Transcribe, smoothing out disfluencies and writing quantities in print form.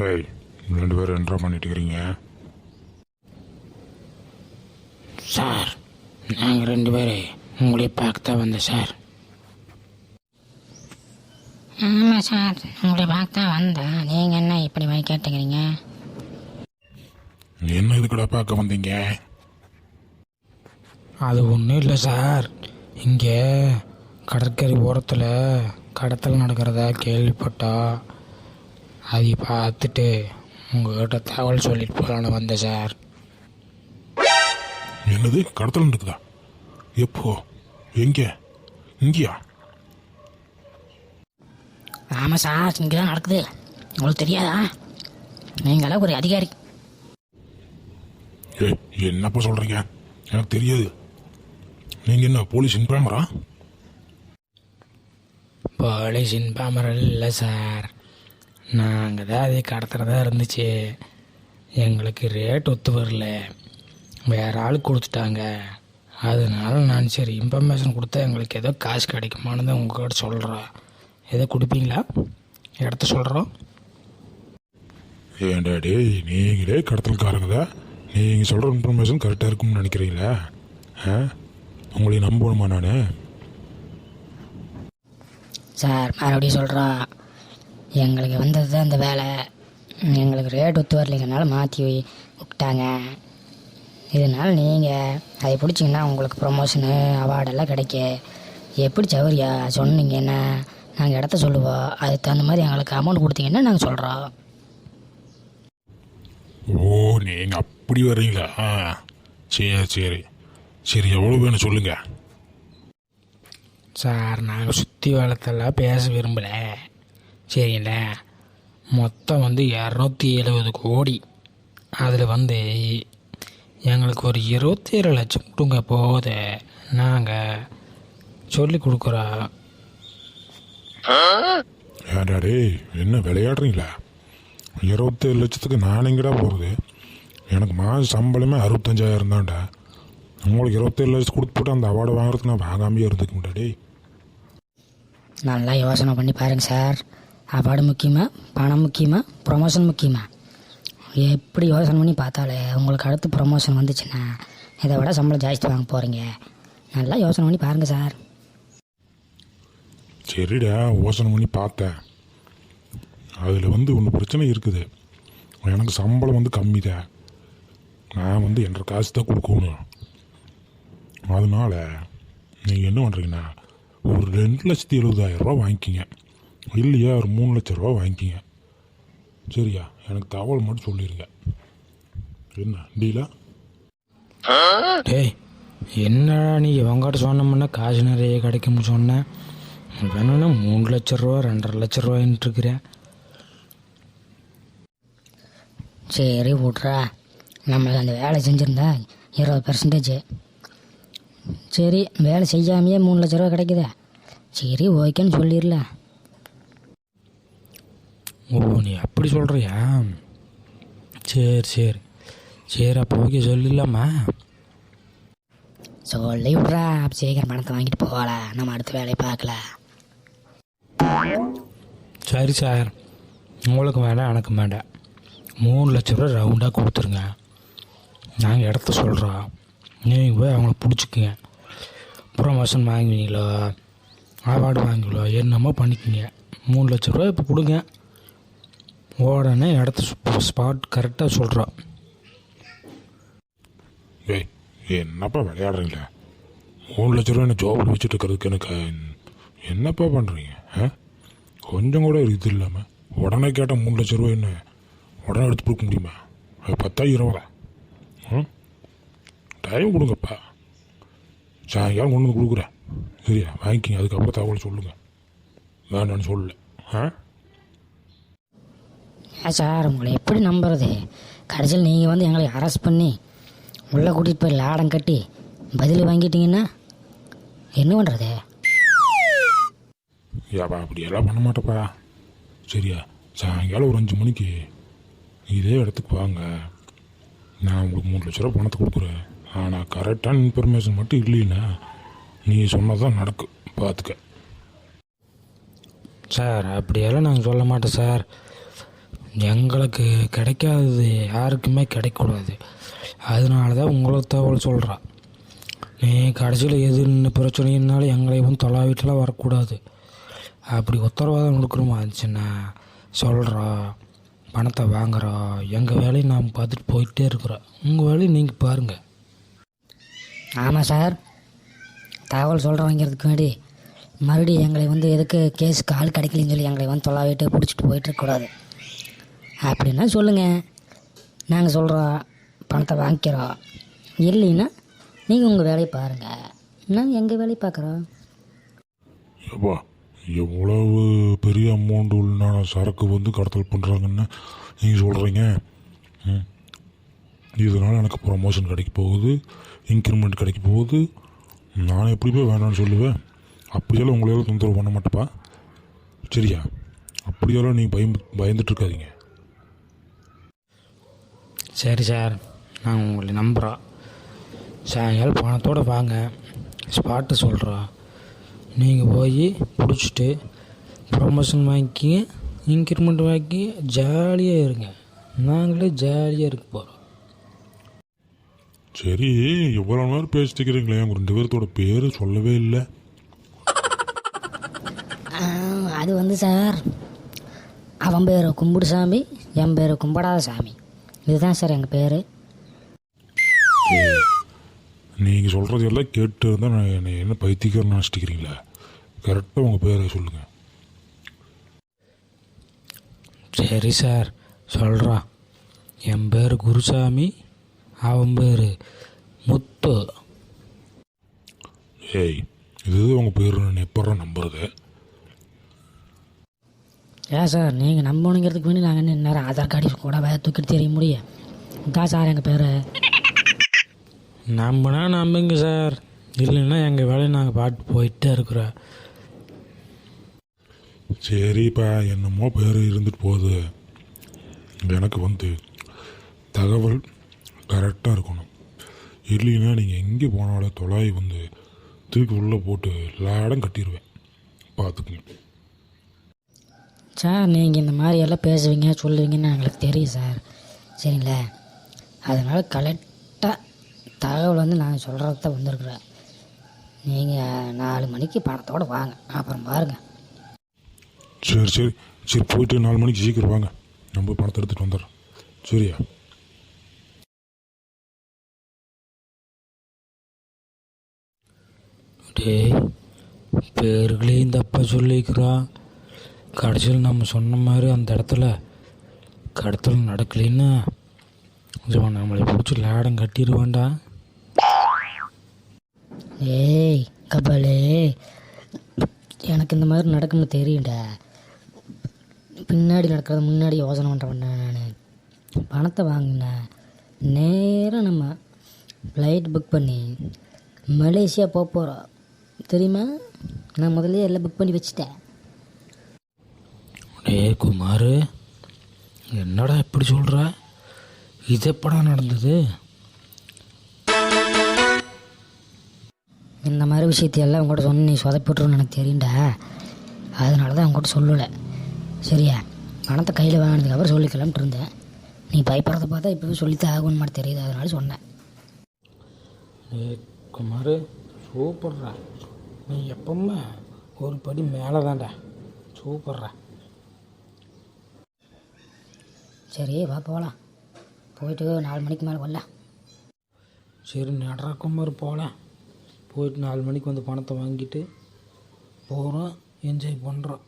ஏய், ரெண்டு பேரும் என்ன பண்ணிட்டு இருக்கிறீங்க? சார், நாங்கள் ரெண்டு பேரும் உங்களை பார்க்க தான் வந்தோம் சார். ஆமாம் சார், உங்களை பார்க்க தான் வந்தேன். நீங்கள் என்ன இப்படி மாதிரி கேட்டுக்கிறீங்க? என்ன இதுக்கடா பார்க்க வந்தீங்க? அது ஒன்றும் இல்லை சார், இங்கே கடற்கரை ஓரத்தில் கடத்தல் நடக்கிறதா கேள்விப்பட்டா அதை பார்த்துட்டு உங்கள்கிட்ட தகவல் சொல்லிட்டு போகலான்னு வந்தேன் சார். என்னது, கடத்தல் நடக்குதா? எப்போ? எங்க? இங்கேயா? ஆமாம் சார், இங்கே தான் நடக்குது. உங்களுக்கு தெரியாதா? நீங்களாம் ஒரு அதிகாரி. ஏய், என்னப்பா சொல்கிறீங்க? எனக்கு தெரியாது. நீங்கள் என்ன போலீஸ் இன்ஃபார்மரா? போலீஸ் இன்ஃபார்மர் இல்லை சார், நாங்கள் தான் அதை கடத்துறதா இருந்துச்சு. எங்களுக்கு ரேட் ஒத்து வரல, வேற ஆள் கொடுத்துட்டாங்க. அதனால நான் சரி இன்ஃபர்மேஷன் கொடுத்தா எங்களுக்கு ஏதோ காசு கிடைக்குமான்னு தான் உங்கள்கிட்ட சொல்கிறோம். எதோ கொடுப்பீங்களா? இடத்த சொல்கிறோம். ஏண்டா டேய், நீங்களே கடத்தல்காரங்க தான். நீங்கள் சொல்கிற இன்ஃபர்மேஷன் கரெக்டாக இருக்கும்னு நினைக்கிறீங்களா? உங்களை நம்பணுமா நான்? சார், மறுபடியும் சொல்கிறோம், எங்களுக்கு வந்தது தான் இந்த வேலை. எங்களுக்கு ரேட் ஒத்து வரலைங்கனால மாற்றி விட்டாங்க. இதனால் நீங்கள் அதை பிடிச்சிங்கன்னா உங்களுக்கு ப்ரொமோஷனு அவார்டெல்லாம் கிடைக்க. எப்படி சௌரியா சொன்னீங்கன்னா நாங்கள் இடத்த சொல்லுவோம், அதுக்கு தகுந்த மாதிரி எங்களுக்கு அமௌண்ட் கொடுத்தீங்கன்னா நாங்கள் சொல்கிறோம். ஓ, நீங்கள் அப்படி வர்றீங்களா? சரி சரி சரி, எவ்வளோ வேணும் சொல்லுங்கள். சார், நாங்கள் சுற்றி வளர்த்தெல்லாம் பேச விரும்பலை, சரிங்களா? மொத்தம் 270 கோடி. அதில் எங்களுக்கு ஒரு 27 லட்சம் கொடுங்க போத, நாங்கள் சொல்லி கொடுக்குறோம். ஏண்டா டேய், என்ன விளையாடுறீங்களா? 27 லட்சத்துக்கு நான் எங்கடா போகிறது? எனக்கு மாத சம்பளமே 65,000 தான்டா. உங்களுக்கு 27 லட்சம் கொடுத்து போட்டு அந்த அவார்டு வாங்குறதுக்கு நான் வாங்காமையே இருந்துக்க மாட்டேன். நல்லா யோசனை பண்ணி பாருங்கள் சார். அவார்டு முக்கியமா, பணம் முக்கியமா, ப்ரொமோஷன் முக்கியமா? எப்படி யோசனை பண்ணி பார்த்தாலே உங்களுக்கு அடுத்து ப்ரொமோஷன் வந்துச்சுன்னா இதை விட சம்பளம் ஜாஸ்தி வாங்க போகிறீங்க. நல்லா யோசனை பண்ணி பாருங்கள் சார். சரிடா, யோசனை பண்ணி பார்த்தேன். அதில் ஒன்று பிரச்சனை இருக்குது. எனக்கு சம்பளம் கம்மி தான். நான் என்ற காசு தான் கொடுக்கணும். அதனால் நீங்கள் என்ன பண்ணுறீங்கன்னா ஒரு 2,70,000 வாங்கிக்கிங்க, இல்லையா ஒரு 3 லட்ச ரூபா வாங்கிக்கிங்க. சரியா? எனக்கு தகவல் மட்டும் சொல்லிடுங்க. என்ன டீலா? டேய், என்னடா நீ இவங்ககிட்ட சொன்னோம்னா காசு நிறைய கிடைக்கும்னு சொன்னேன். வேணும்னா 3 லட்ச ரூபா 2.5 லட்ச ரூபாயின்ட்டு இருக்கிறேன். சரி விட்றா, நம்மளுக்கு அந்த வேலை செஞ்சுருந்தா 20%. சரி, வேலை செய்யாமையே 3 லட்ச ரூபா கிடைக்குதா? சரி, ஓகேன்னு சொல்லிடலாம். ஓ, நீ அப்படி சொல்கிறியா? சரி சரி சரி, அப்போ ஓகே சொல்லிடலாமா? சொல்லி விட்றா, சீக்கிரம் பணத்தை வாங்கிட்டு போகல, நம்ம அடுத்த வேலையை பார்க்கல. சரி சார், உங்களுக்கு வேண்டாம் எனக்கு வேண்டாம், 3 லட்ச ரூபா ரவுண்டாக கொடுத்துருங்க. நாங்கள் இடத்த சொல்கிறோம், நீங்கள் போய் அவங்கள பிடிச்சிக்குங்க. ப்ரொமோஷன் வாங்குவீங்களோ, அவார்டு வாங்குவீங்களோ, என்னமோ பண்ணிக்கோங்க. 3 லட்ச ரூபா இப்போ கொடுங்க, உடனே இடத்த ஸ்பாட் கரெக்டாக சொல்கிறோம். ஏய், என்னப்பா விளையாடுறீங்களா? 3 லட்ச ரூபா என்ன ஜோபில் வச்சுட்டு இருக்கிறதுக்கு எனக்கு என்னப்பா பண்ணுறீங்க? கொஞ்சம் கூட இது இல்லாமல் உடனே கேட்டால் 3 லட்ச ரூபா என்ன உடனே எடுத்து கொடுக்க முடியுமா? அது 10 20 டைம் கொடுங்கப்பா. சாயங்காலம் கொண்டு வந்து கொடுக்குறேன். சரியா? வாங்கிக்கிங்க, அதுக்கப்புறம் தகவல் சொல்லுங்கள். வேண்டான்னு சொல்லல. சார், உங்களை எப்படி நம்புறது? கடைசியில் நீங்கள் எங்களை அரெஸ்ட் பண்ணி உள்ளே கூட்டிகிட்டு போய் லாடம் கட்டி பதில் வாங்கிட்டீங்கன்னா என்ன பண்ணுறது? ஏப்பா, அப்படியெல்லாம் பண்ண மாட்டேப்பா. சரியா? சாயங்காலம் ஒரு 5 மணிக்கு இதே இடத்துக்கு வாங்க. நான் உங்களுக்கு 3 லட்ச ரூபா பணத்தை கொடுக்குறேன். ஆனால் கரெக்டான இன்ஃபர்மேஷன் மட்டும் இல்லைன்னா நீ சொன்னதான் நடக்கும், பார்த்துக்க. சார், அப்படியெல்லாம் நாங்கள் சொல்ல மாட்டோம் சார். எங்களுக்கு கிடைக்காதது யாருக்குமே கிடைக்கக்கூடாது. அதனால தான் உங்களுக்கு தகவல் சொல்கிறான். நீ கடைசியில் எது பிரச்சனைனாலும் எங்களை வந்து தொலைவிட்டுலாம் வரக்கூடாது. அப்படி உத்தரவாதம் கொடுக்குறோமா இருந்துச்சுன்னா சொல்கிறோம், பணத்தை வாங்குகிறோம். எங்கள் வேலையை நாம் பார்த்துட்டு போயிட்டே இருக்கிறோம். உங்கள் வேலையை நீங்கள் பாருங்கள். ஆமாம் சார், தகவல் சொல்கிறவங்கிறதுக்கு முன்னாடி மறுபடியும் எங்களை வந்து எதுக்கு கேஸுக்கு ஆள் கிடைக்கலன்னு சொல்லி எங்களை வந்து தொலைவிட்டு பிடிச்சிட்டு போயிட்டுருக்கக்கூடாது. அப்படின்னா சொல்லுங்கள், நாங்கள் சொல்கிறோம், பணத்தை வாங்கிக்கிறோம். இல்லைன்னா நீங்கள் உங்கள் வேலையை பாருங்கள், நாங்கள் எங்கள் வேலையை பார்க்குறோம். ஏப்பா, எவ்வளவு பெரிய அமௌண்ட் உள்ள சரக்கு வந்து கடத்தல் பண்ணுறாங்கன்னு நீங்கள் சொல்கிறீங்க. இதனால் எனக்கு ப்ரமோஷன் கிடைக்க போகுது, இன்க்ரிமெண்ட் கிடைக்க போகுது. நான் எப்படி போய் வேணான்னு சொல்லுவேன்? அப்படியெல்லாம் உங்களால் தொந்தரவு பண்ண மாட்டேப்பா, சரியா? அப்படியெல்லாம் நீங்கள் பயந்துட்டுருக்காதீங்க. சரி சார், நாங்கள் உங்களை நம்புகிறோம். சாயங்காலம் பணத்தோடு வாங்க, ஸ்பாட்டு சொல்கிறோம். நீங்கள் போய் பிடிச்சிட்டு ப்ரொமோஷன் வாங்கிக்கிங்க, இன்க்ரிமெண்ட் வாங்கி ஜாலியாக இருங்க. நாங்களே ஜாலியாக இருக்க போகிறோம். சரி, எவ்வளோ நேரம் பேசிட்டுக்கிறீங்களே, உங்கள் 2 பேர்த்தோட பேர் சொல்லவே இல்லை. அது வந்து சார், அவன் பேர் கும்பிடுசாமி, என் பேர் கும்பிடாத சாமி. இதுதான் சார் எங்கள் பேர். நீங்கள் சொல்கிறது எல்லாம் கேட்டு இருந்தால் நான் என்ன பைத்தியக்காரன்னு நினச்சிட்டுக்கிறீங்களா? கரெக்டாக உங்கள் பேரை சொல்லுங்கள். சரி சார், சொல்கிறான். என் பேர் குருசாமி, அவன் பேர் முத்து. ஏய், இது உங்கள் பேர் நான் எப்போ நம்புறது? ஏன் சார், நீங்கள் நம்பணுங்கிறதுக்கு வேண்டி நாங்கள் என்ன நேரம் ஆதார் கார்டு கூட தூக்கிட்டு தெரிய முடியும்? இதான் சார் எங்கள் பேர். நம்பினா நம்புங்க சார், இல்லைன்னா எங்கள் வேலையை நாங்கள் பாட்டு போயிட்டே இருக்கிறோம். சரிப்பா, என்னமோ பேர் இருந்துட்டு போகுது. எனக்கு வந்து தகவல் கரெக்டாக இருக்கணும். இல்லைன்னா நீங்கள் எங்கே போனாலும் தொலாய் வந்து தூக்கி உள்ளே போட்டு லாடம் கட்டிடுவேன், பார்த்துக்குங்க. சார், நீங்கள் இந்த மாதிரி எல்லாம் பேசுவீங்க சொல்லுவீங்கன்னு எங்களுக்கு தெரியும் சார், சரிங்களா? அதனால் கரெக்டாக தகவல் வந்து நான் சொல்கிறது தான் வந்திருக்குறேன். நீங்கள் 4 மணிக்கு பணத்தோடு வாங்க, அப்புறம் பாருங்கள். சரி சரி சரி, போயிட்டு 4 மணிக்கு சீக்கிரம் வாங்க, நம்ம பணத்தை எடுத்துகிட்டு வந்துடுறோம், சரியா? டேய், பேர்களையும் தப்பாக சொல்லிக்கிறான். கடைசியில் நம்ம சொன்ன மாதிரி அந்த இடத்துல கடத்தல் நடக்கலைன்னா நம்மளை பிடிச்சி லாடம் கட்டிடுவான்டா. ஏய் கபாலே, எனக்கு இந்த மாதிரி நடக்கும்னு தெரியும்டா. பின்னாடி நடக்கிறத முன்னாடி யோசனை பண்ணுறேன். நான் பணத்தை வாங்கினேன், நேராக நம்ம ஃப்ளைட் புக் பண்ணி மலேசியா போக போகிறோம், தெரியுமா? நான் முதல்ல எல்லாம் புக் பண்ணி வச்சுட்டேன். டேய் குமார், என்னடா இப்படி சொல்கிற? இது எப்படா நடந்தது? இந்த மாதிரி விஷயத்தையெல்லாம் உங்கள்கிட்ட சொன்ன நீ சொதப்பிட்டுருன்னு எனக்கு தெரியும்டா. அதனால தான் உங்கள்கிட்ட சொல்லலை, சரியா? பணத்தை கையில் வாங்கினதுக்கப்புறம் சொல்லிக்கலாம்ட்டு இருந்தேன். நீ பயப்படுறத பார்த்தா இப்போவே சொல்லித்தான் ஆகணும் மாதிரி தெரியுது, அதனால சொன்னேன். டேய் குமார், சூப்பர்ரா. நீ எப்பவுமே ஒரு படி மேலே தான்டா. சூப்பர்ரா. சரி வா போகலாம், போயிட்டு 4 மணிக்கு மேலே வரலாம். சரி நடரா குமார், போகலாம். போயிட்டு 4 மணிக்கு வந்து பணத்தை வாங்கிட்டு போகிறோம், என்ஜாய் பண்ணுறோம்.